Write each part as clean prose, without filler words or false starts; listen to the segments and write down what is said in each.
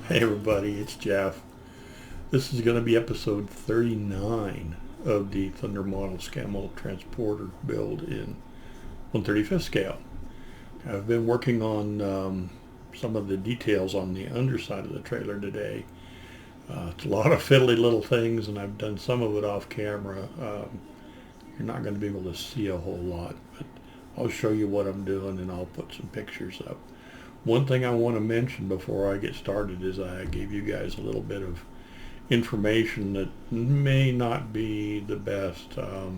Hey everybody, it's Jeff. This is going to be episode 39 of the Thunder Model Scammell transporter build in 1/35 scale. I've been working on some of the details on the underside of the trailer today. It's a lot of fiddly little things, and I've done some of it off camera. You're not going to be able to see a whole lot, but I'll show you what I'm doing and I'll put some pictures up. One thing I want to mention before I get started is I gave you guys a little bit of information that may not be the best. A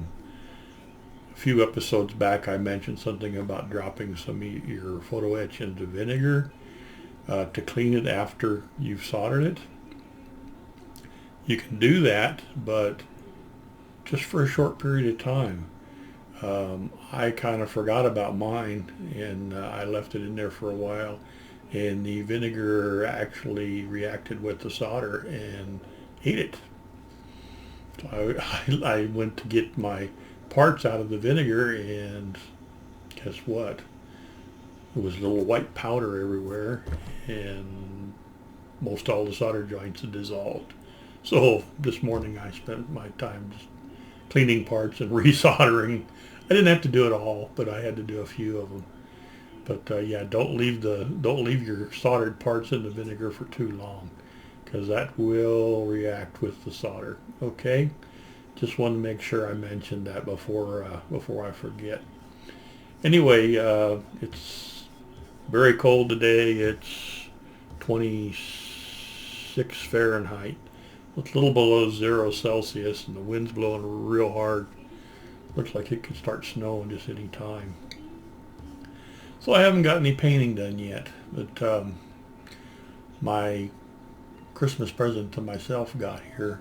few episodes back I mentioned something about dropping some of your photo etch into vinegar to clean it after you've soldered it. You can do that, but just for a short period of time. I kind of forgot about mine, and I left it in there for a while, and the vinegar actually reacted with the solder and ate it. So I went to get my parts out of the vinegar, and guess what? There was a little white powder everywhere, and most all the solder joints had dissolved. So this morning I spent my time just cleaning parts and resoldering. I didn't have to do it all, but I had to do a few of them. But yeah, don't leave your soldered parts in the vinegar for too long, because that will react with the solder. Okay, just want to make sure I mentioned that before I forget. Anyway, it's very cold today. It's 26 Fahrenheit. It's a little below 0 Celsius, and the wind's blowing real hard. Looks like it could start snowing just any time. So I haven't got any painting done yet, but my Christmas present to myself got here.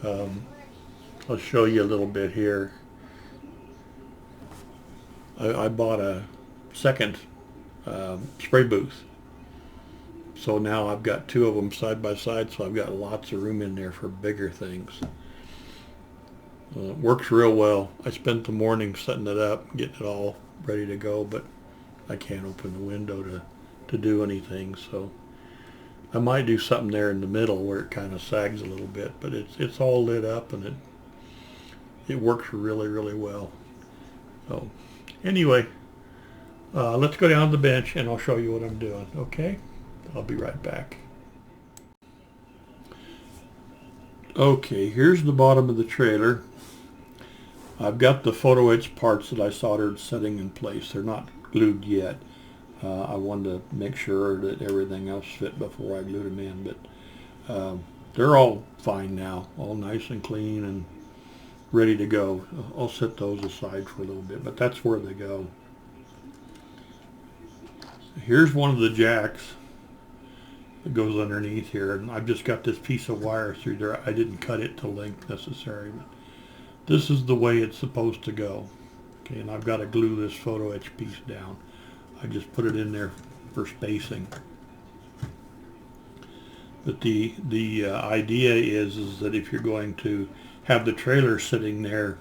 I'll show you a little bit here. I bought a second spray booth. So now I've got two of them side by side, so I've got lots of room in there for bigger things. It works real well. I spent the morning setting it up, getting it all ready to go, but I can't open the window to do anything, so I might do something there in the middle where it kind of sags a little bit, but it's all lit up, and it works really, really well. So anyway, let's go down to the bench and I'll show you what I'm doing, okay? I'll be right back. Okay, here's the bottom of the trailer. I've got the photo etch parts that I soldered setting in place. They're not glued yet. I wanted to make sure that everything else fit before I glued them in, but they're all fine now, all nice and clean and ready to go. I'll set those aside for a little bit, but that's where they go. Here's one of the jacks that goes underneath here, and I've just got this piece of wire through there. I didn't cut it to length necessary, but this is the way it's supposed to go. Okay, and I've got to glue this photo etch piece down. I just put it in there for spacing. But the idea is that if you're going to have the trailer sitting there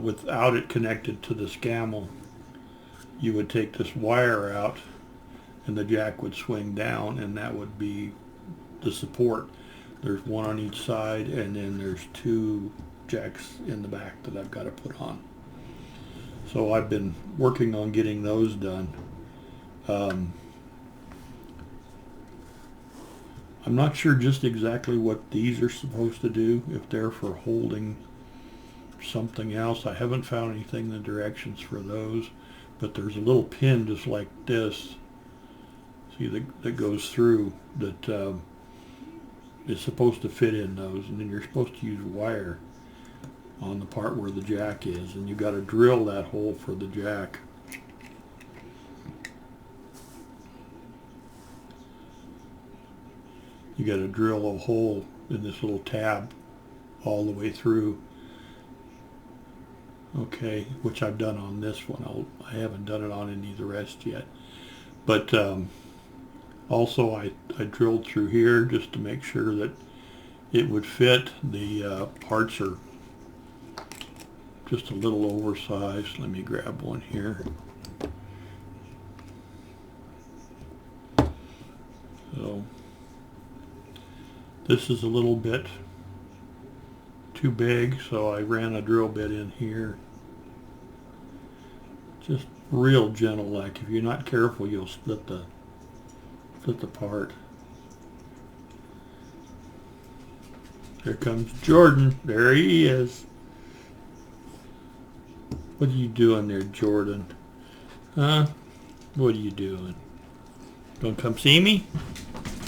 without it connected to the Scammell, you would take this wire out and the jack would swing down, and that would be the support. There's one on each side, and then there's two jacks in the back that I've got to put on. So I've been working on getting those done. I'm not sure just exactly what these are supposed to do, if they're for holding something else. I haven't found anything in the directions for those, but there's a little pin just like this, see, that goes through, that is supposed to fit in those, and then you're supposed to use wire on the part where the jack is, and you've got to drill that hole for the jack. You got to drill a hole in this little tab all the way through. Okay, which I've done on this one. I haven't done it on any of the rest yet, but also I drilled through here just to make sure that it would fit. The parts are just a little oversized. Let me grab one here. So this is a little bit too big, so I ran a drill bit in here. Just real gentle, like if you're not careful you'll split the part. Here comes Jordan. There he is. What are you doing there, Jordan? Huh? What are you doing? Gonna come see me?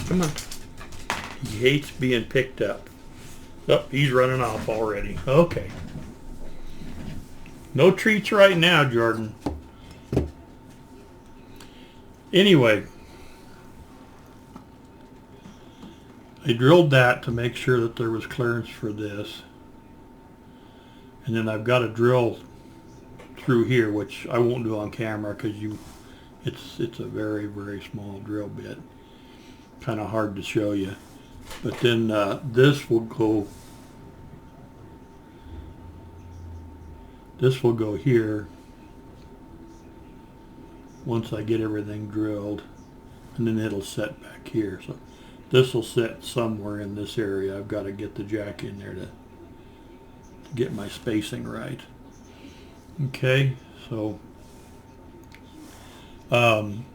Come on. He hates being picked up. Oh, he's running off already. Okay. No treats right now, Jordan. Anyway, I drilled that to make sure that there was clearance for this. And then I've got to drill through here, which I won't do on camera because it's a very, very small drill bit. Kind of hard to show you. But then this will go here once I get everything drilled, and then it'll set back here. So this will set somewhere in this area. I've got to get the jack in there to get my spacing right. Okay, so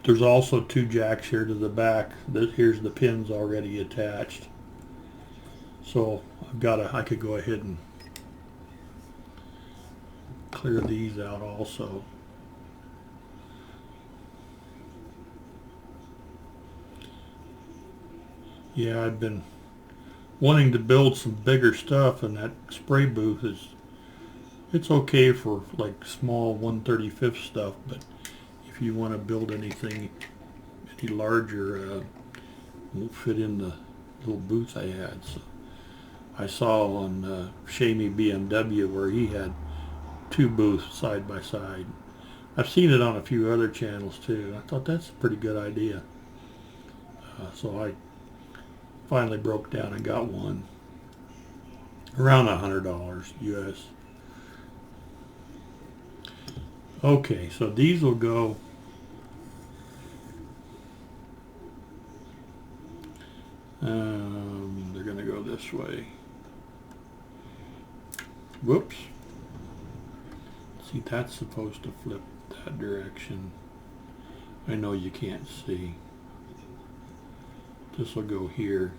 there's also two jacks here to the back. Here's the pins already attached. So I could go ahead and clear these out also. Yeah, I've been wanting to build some bigger stuff, and that spray booth it's okay for like small 1/35 stuff, but if you want to build anything any larger, it won't fit in the little booth I had. So I saw on Shamey BMW where he had two booths side by side. I've seen it on a few other channels too. I thought that's a pretty good idea. So I finally broke down and got one. Around $100 US. Okay, so these will go they're going to go this way. Whoops. See, that's supposed to flip that direction. I know you can't see. This will go here,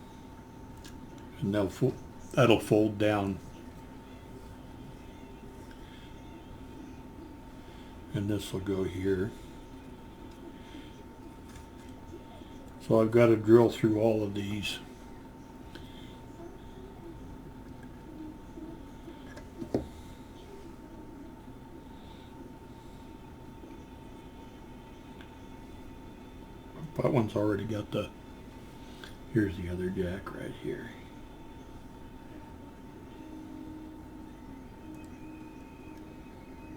and that'll fold down, and this will go here. So I've got to drill through all of these. That one's already got here's the other jack right here.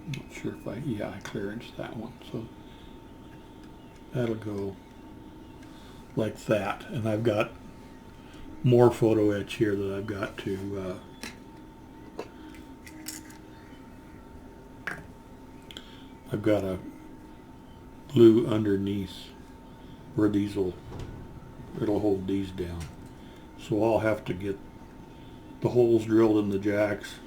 Not sure if I clearanced that one, so that'll go like that. And I've got more photo etch here that I've got to I've got a glue underneath where it'll hold these down. So I'll have to get the holes drilled in the jacks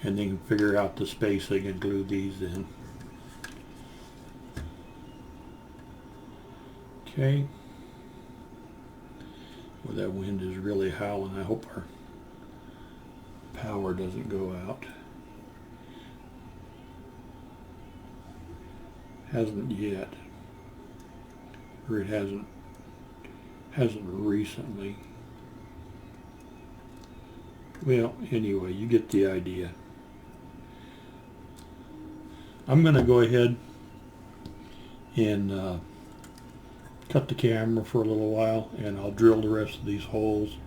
and then figure out the spacing and glue these in. Okay. Well, that wind is really howling. I hope our power doesn't go out. Hasn't yet. Or it hasn't recently. Well, anyway, you get the idea. I'm going to go ahead and cut the camera for a little while, and I'll drill the rest of these holes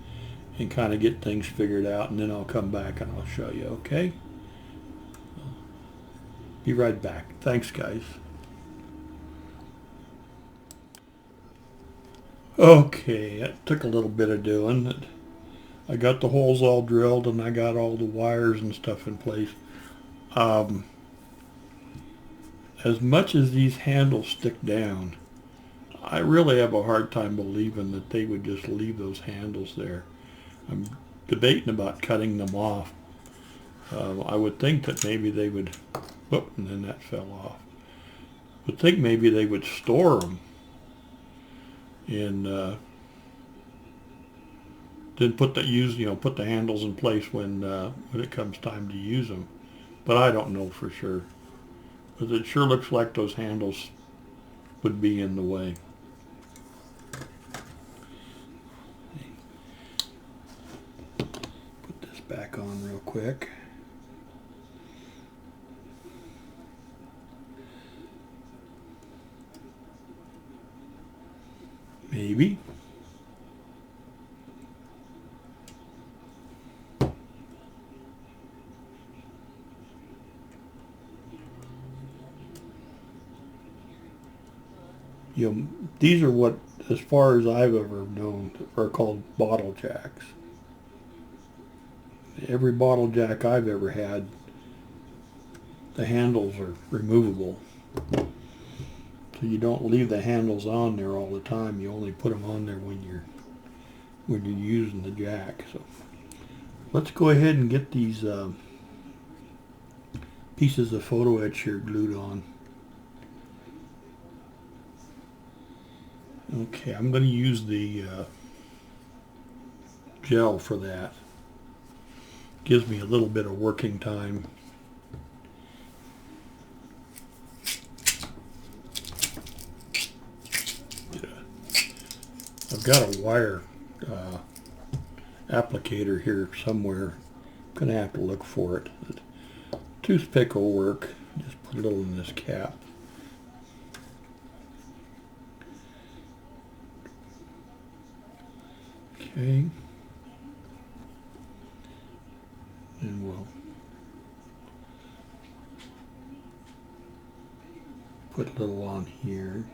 and kind of get things figured out, and then I'll come back and I'll show you, okay? Be right back. Thanks, guys. Okay, it took a little bit of doing. I got the holes all drilled and I got all the wires and stuff in place. As much as these handles stick down, I really have a hard time believing that they would just leave those handles there. I'm debating about cutting them off. I would think that maybe they would, whoop, and then that fell off. I would think maybe they would store them and then put the handles in place when it comes time to use them. But I don't know for sure. But it sure looks like those handles would be in the way. Put this back on real quick. Maybe. These are what, as far as I've ever known, are called bottle jacks. Every bottle jack I've ever had, the handles are removable. So you don't leave the handles on there all the time. You only put them on there when you're using the jack. So let's go ahead and get these pieces of photo etch here glued on. Okay, I'm going to use the gel for that. Gives me a little bit of working time. I've got a wire applicator here somewhere. I'm going to have to look for it. The toothpick will work. Just put a little in this cap. Okay. And we'll put a little on here.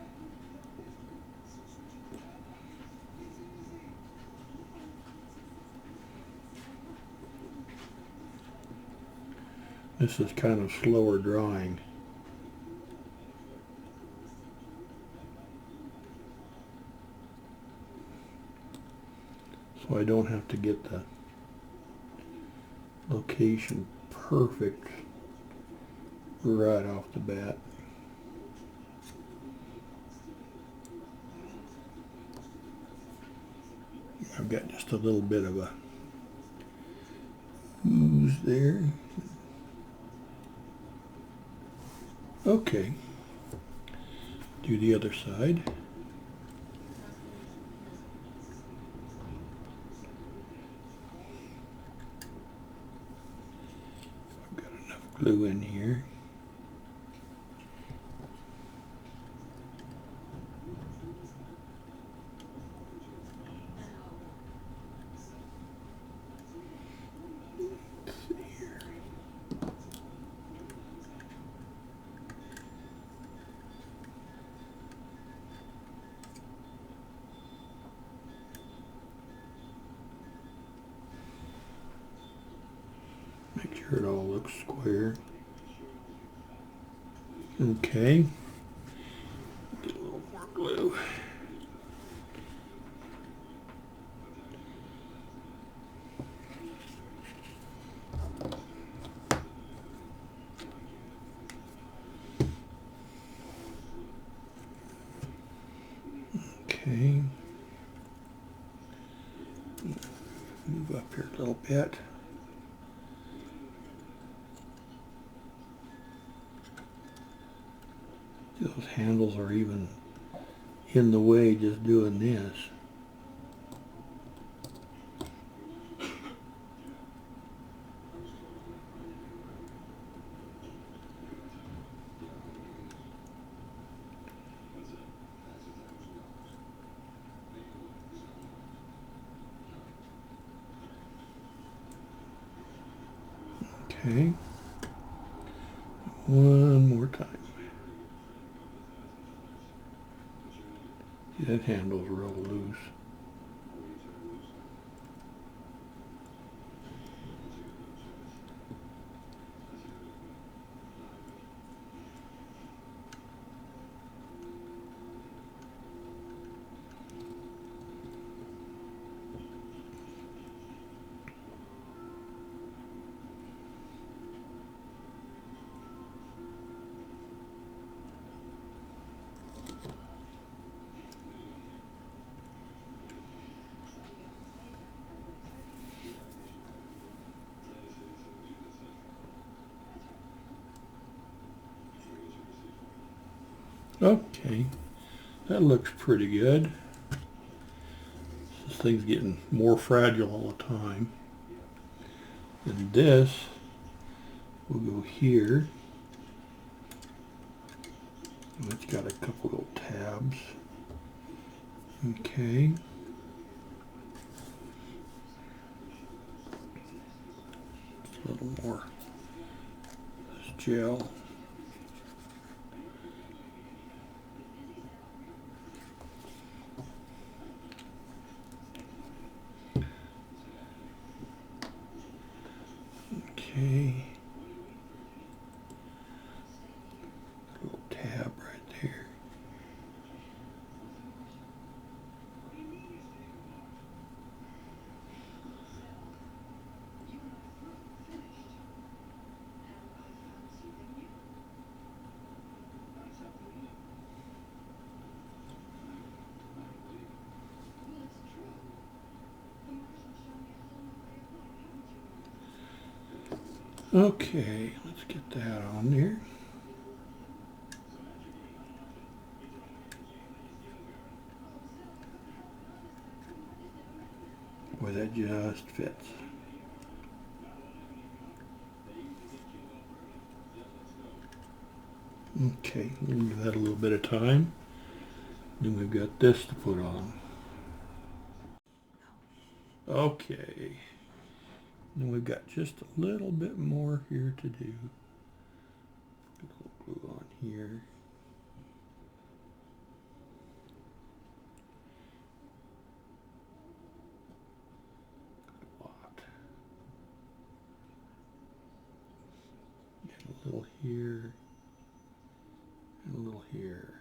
This is kind of slower drying. So I don't have to get the location perfect right off the bat. I've got just a little bit of a ooze there. Okay, do the other side. I've got enough glue in here. Make sure it all looks square. Okay. Get a little more glue. Okay. Move up here a little bit. Those handles are even in the way just doing this. Okay. One more time. See, that handle's real loose. Okay, that looks pretty good. This thing's getting more fragile all the time. And this will go here. It's got a couple little tabs. Okay. A little more this gel. Okay. Little tab right there. Okay, let's get that on there. Boy, that just fits. Okay, we'll give that a little bit of time. Then we've got this to put on. Okay. Then we've got just a little bit more here to do. Put a little glue on here. A lot. And a little here. And a little here.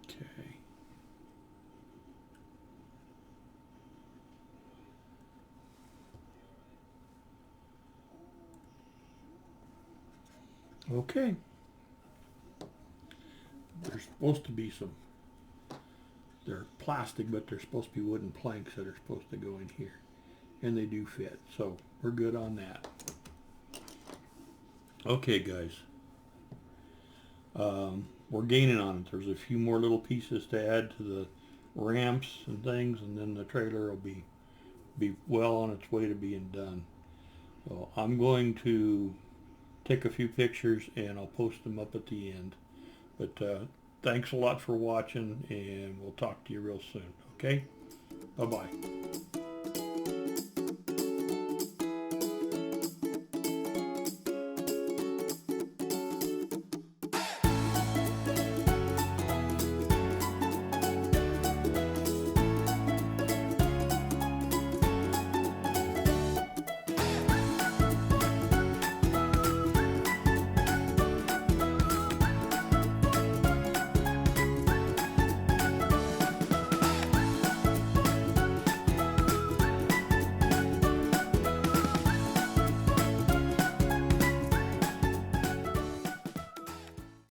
Okay. Okay. There's supposed to be some, they're plastic, but they're supposed to be wooden planks that are supposed to go in here. And they do fit, so we're good on that. Okay, guys. We're gaining on it. There's a few more little pieces to add to the ramps and things, and then the trailer will be well on its way to being done. So I'm going to take a few pictures and I'll post them up at the end. But thanks a lot for watching, and we'll talk to you real soon. Okay? Bye-bye.